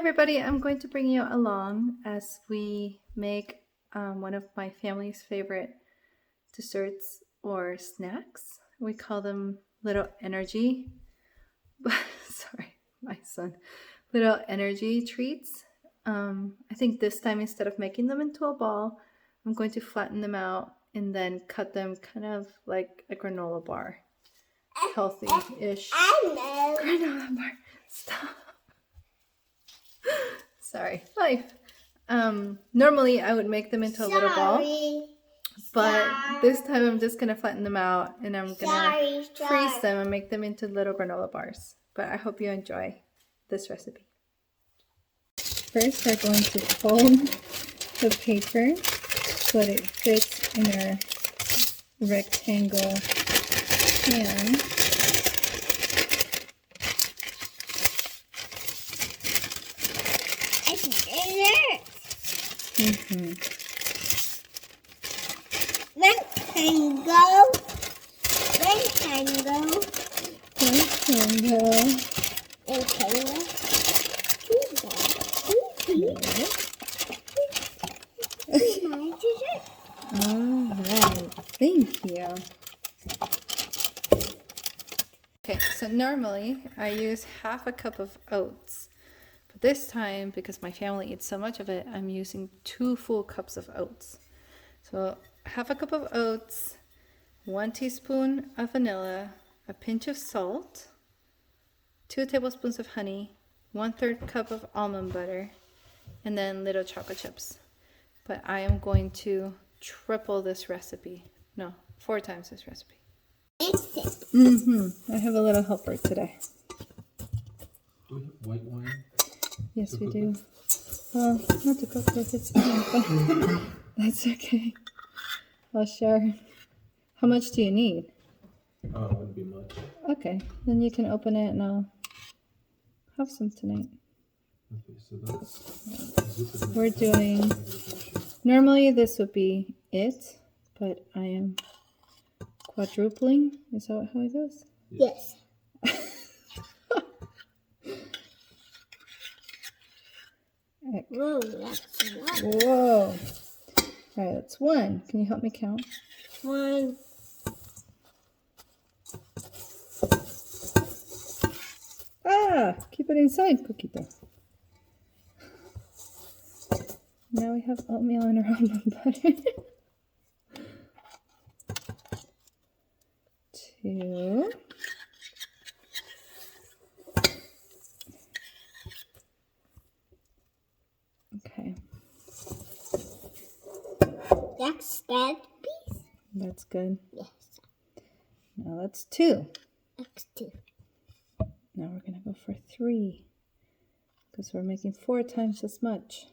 everybody, I'm going to bring you along as we make one of my family's favorite desserts or snacks. We call them little energy, sorry, my son, little energy treats. I think this time instead of making them into a ball, I'm going to flatten them out and then cut them kind of like a granola bar. Healthy-ish granola bar. Stop. Sorry, life. Normally I would make them into a little ball, but this time I'm just gonna flatten them out and I'm gonna freeze them and make them into little granola bars. But I hope you enjoy this recipe. First, we're going to fold the paper so that it fits in our rectangle pan. Alright, thank you. Okay, so normally I use half a cup of oats. But this time, because my family eats so much of it, I'm using 2 full cups of oats. So half a cup of oats, 1 teaspoon of vanilla, a pinch of salt, 2 tablespoons of honey, 1/3 cup of almond butter, and then little chocolate chips. But I am going to triple this recipe. No, 4 times this recipe. I have a little helper today. Do we have white wine? Yes, we do. Well, not to cook with, it's fine, but that's okay. I'll share. How much do you need? Oh, it wouldn't be much. Okay, then you can open it and I'll have some tonight. Okay, so that's... We're doing... Normally this would be it, but I am quadrupling. Is that how it goes? Yes. Right. Whoa, that's a lot. Whoa. All right, that's 1. Can you help me count? 1. Ah, keep it inside, Coquito. Now we have oatmeal and our almond butter. 2. Okay. That's that piece? That's good. Yes. Now that's 2. That's 2. Now we're going to go for 3 because we're making 4 times as much.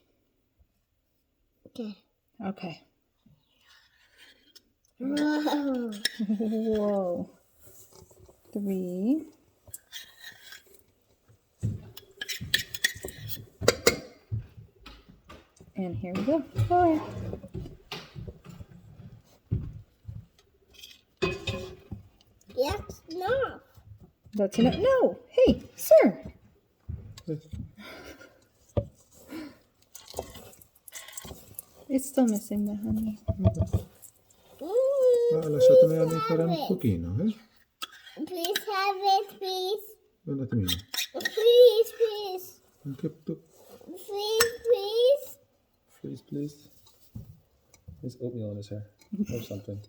Okay. Okay. Whoa. Whoa. 3. And here we go. 4. That's enough. That's enough. No. Hey, sir. It's still missing the honey. Lasciatemi fare un pochino, eh? Please have it, please. Un attimino. Please, please. Anche tu. Please, please. Please, please. There's oatmeal in his hair. Or something.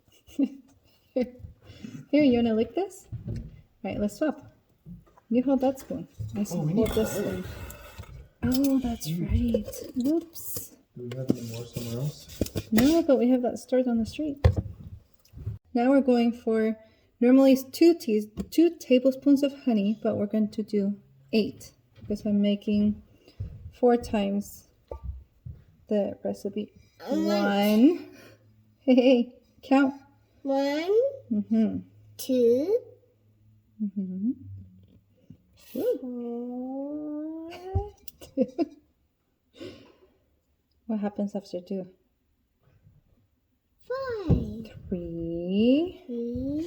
Here, you want to lick this? All right, let's swap. You hold that spoon. I hold this spoon. Oh, that's right. Whoops. Do we have any more somewhere else? No, but we have that stored on the street. Now we're going for, normally it's 2 tablespoons of honey, but we're going to do 8 because I'm making 4 times the recipe. 1. Hey, count. 1, 2, 4. What happens after 2? 5. 3. Here.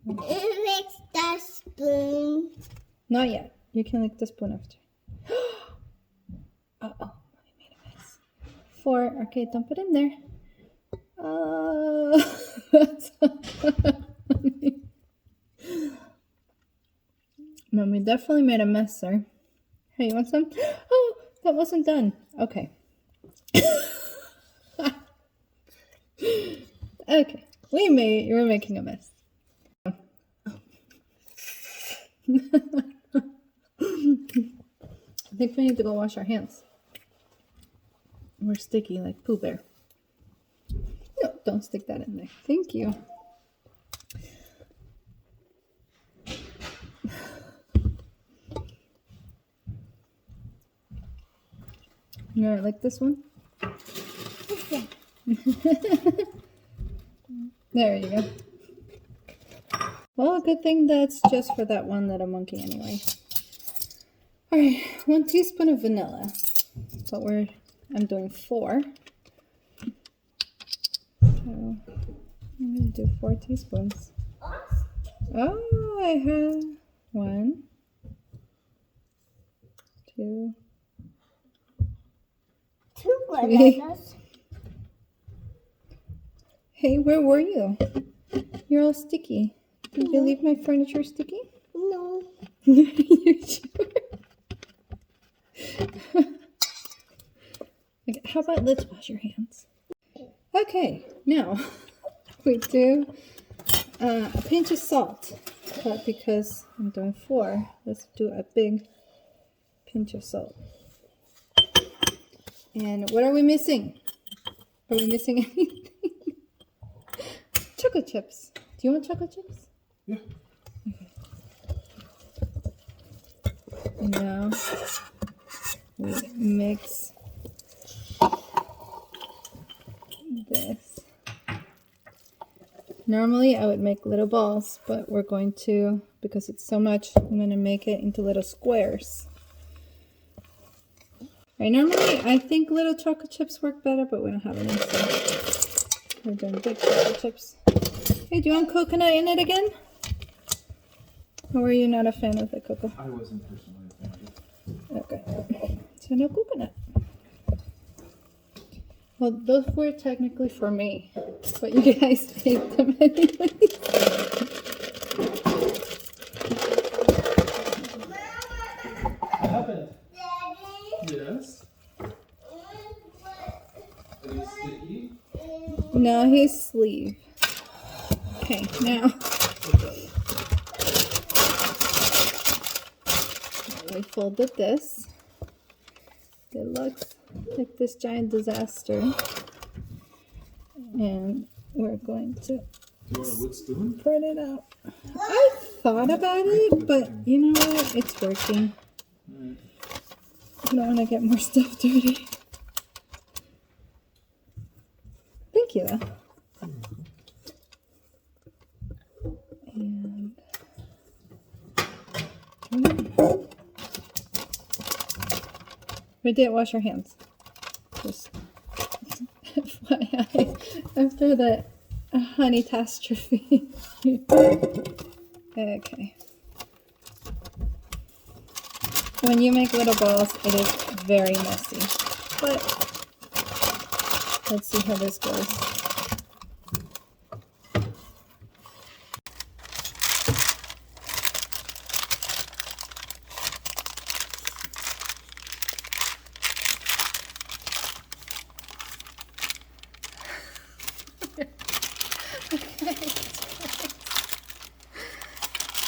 It makes the spoon. Not yet. You can lick the spoon after. Uh-oh, I made a mess. 4. Okay, dump it in there. That's so funny. Mommy definitely made a mess there. Hey, you want some? Oh, that wasn't done. Okay. Okay, we're making a mess. I think we need to go wash our hands. We're sticky like Pooh Bear. No, don't stick that in there. Thank you. You alright, like this one? There you go. Well, good thing that's just for that one little monkey anyway. Alright, 1 teaspoon of vanilla. But I'm doing 4. So I'm gonna do 4 teaspoons. Oh, I have 1, 2, 2 3. bananas. Hey, where were you? You're all sticky. Did you leave my furniture sticky? No. You sure? Okay, how about let's wash your hands? Okay, now we do a pinch of salt, but because I'm doing 4, let's do a big pinch of salt. And what are we missing? Are we missing anything? Chocolate chips. Do you want chocolate chips? Yeah. And now we mix this. Normally I would make little balls, but we're going to, because it's so much, I'm going to make it into little squares. Right, normally I think little chocolate chips work better, but we don't have any, so we're doing big chocolate chips. Hey, do you want coconut in it again? Or were you not a fan of the cocoa? I wasn't personally a fan of it. Okay, so no coconut. Well, those were technically for me, but you guys made them anyway. What happened? Daddy. Yes. Are you sticky? No, his sleeve. Okay, now we folded this. It looks like this giant disaster. And we're going to Do you want a wood spoon? spread it out. I thought about it, but you know what? It's working. Alright. I don't want to get more stuff dirty. Thank you, though. And we didn't wash our hands. Just FYI, after the honey catastrophe. Okay. When you make little balls, it is very messy. But let's see how this goes.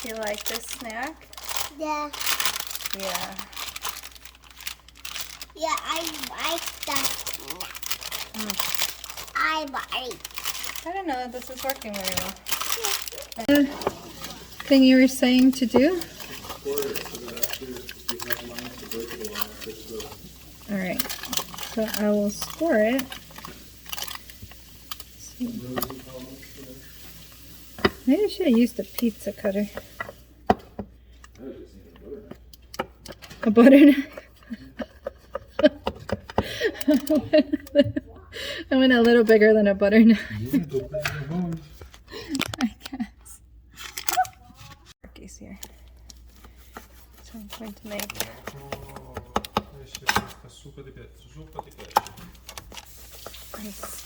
You like this snack? Yeah. Yeah. Yeah, I like that. I like. I don't know, this is working very well. Thing you were saying to do? Pour it so that after you have lines to breakable on it, it's the Alright, so I will score it. rosy columns there. Maybe I should have used a pizza cutter. I would just need a butter knife. A butter knife. I went a little bigger than a butter knife. Yeah, go bring your home. I guess. Turkey's here. So I'm going to make. Oh, esce questa zuppa di pesce. Nice.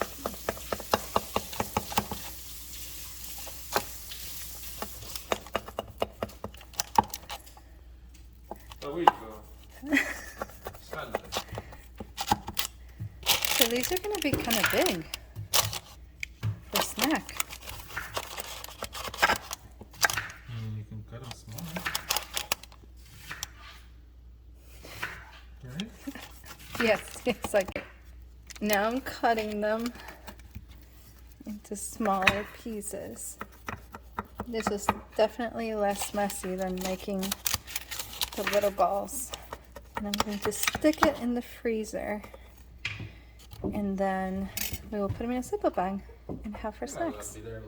Salve. So these are going to be kind of big for a snack. You can cut them small. Right? Yes, it's like now I'm cutting them into smaller pieces. This is definitely less messy than making the little balls. And I'm going to stick it in the freezer, and then we will put them in a Ziploc bag and have for snacks. Be there